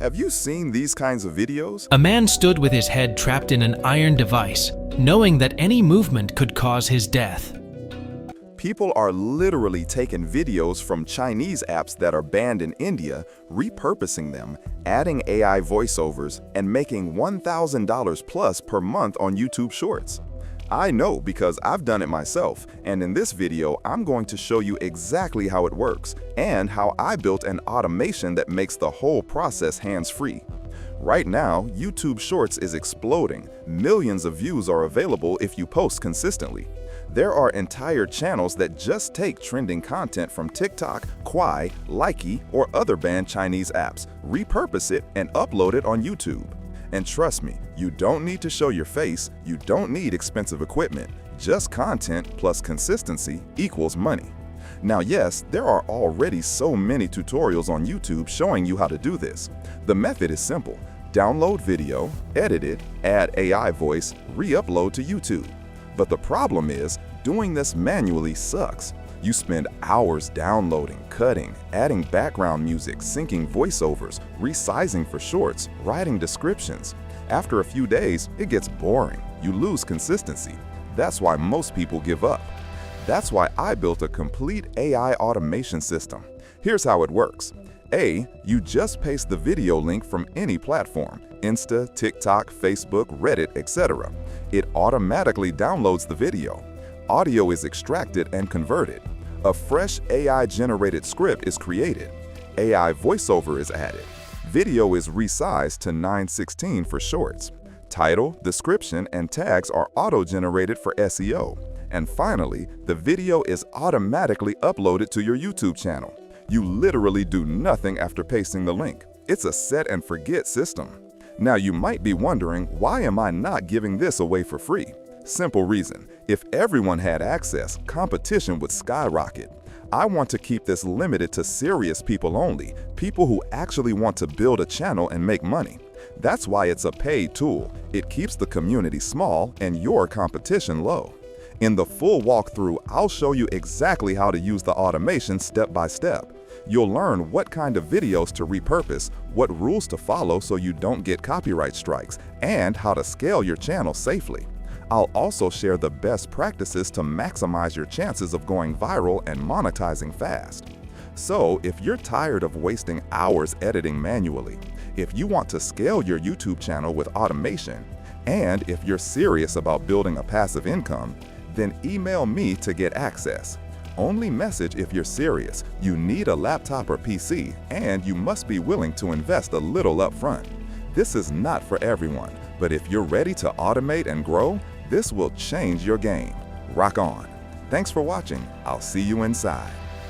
Have you seen these kinds of videos? A man stood with his head trapped in an iron device, knowing that any movement could cause his death. People are literally taking videos from Chinese apps that are banned in India, repurposing them, adding AI voiceovers, and making $1,000 plus per month on YouTube Shorts. I know because I've done it myself, and in this video, I'm going to show you exactly how it works and how I built an automation that makes the whole process hands-free. Right now, YouTube Shorts is exploding. Millions of views are available if you post consistently. There are entire channels that just take trending content from TikTok, Kwai, Likey, or other banned Chinese apps, repurpose it, and upload it on YouTube. And trust me, you don't need to show your face, you don't need expensive equipment. Just content plus consistency equals money. Now yes, there are already so many tutorials on YouTube showing you how to do this. The method is simple. Download video, edit it, add AI voice, re-upload to YouTube. But the problem is, doing this manually sucks. You spend hours downloading, cutting, adding background music, syncing voiceovers, resizing for shorts, writing descriptions. After a few days, it gets boring. You lose consistency. That's why most people give up. That's why I built a complete AI automation system. Here's how it works. You just paste the video link from any platform, Insta, TikTok, Facebook, Reddit, etc. It automatically downloads the video. Audio is extracted and converted. A fresh AI-generated script is created. AI voiceover is added. Video is resized to 9:16 for shorts. Title, description, and tags are auto-generated for SEO. And finally, the video is automatically uploaded to your YouTube channel. You literally do nothing after pasting the link. It's a set and forget system. Now you might be wondering, why am I not giving this away for free? Simple reason. If everyone had access, competition would skyrocket. I want to keep this limited to serious people only, people who actually want to build a channel and make money. That's why it's a paid tool. It keeps the community small and your competition low. In the full walkthrough, I'll show you exactly how to use the automation step by step. You'll learn what kind of videos to repurpose, what rules to follow so you don't get copyright strikes, and how to scale your channel safely. I'll also share the best practices to maximize your chances of going viral and monetizing fast. So, if you're tired of wasting hours editing manually, if you want to scale your YouTube channel with automation, and if you're serious about building a passive income, then email me to get access. Only message if you're serious, you need a laptop or PC, and you must be willing to invest a little upfront. This is not for everyone, but if you're ready to automate and grow, this will change your game. Rock on. Thanks for watching. I'll see you inside.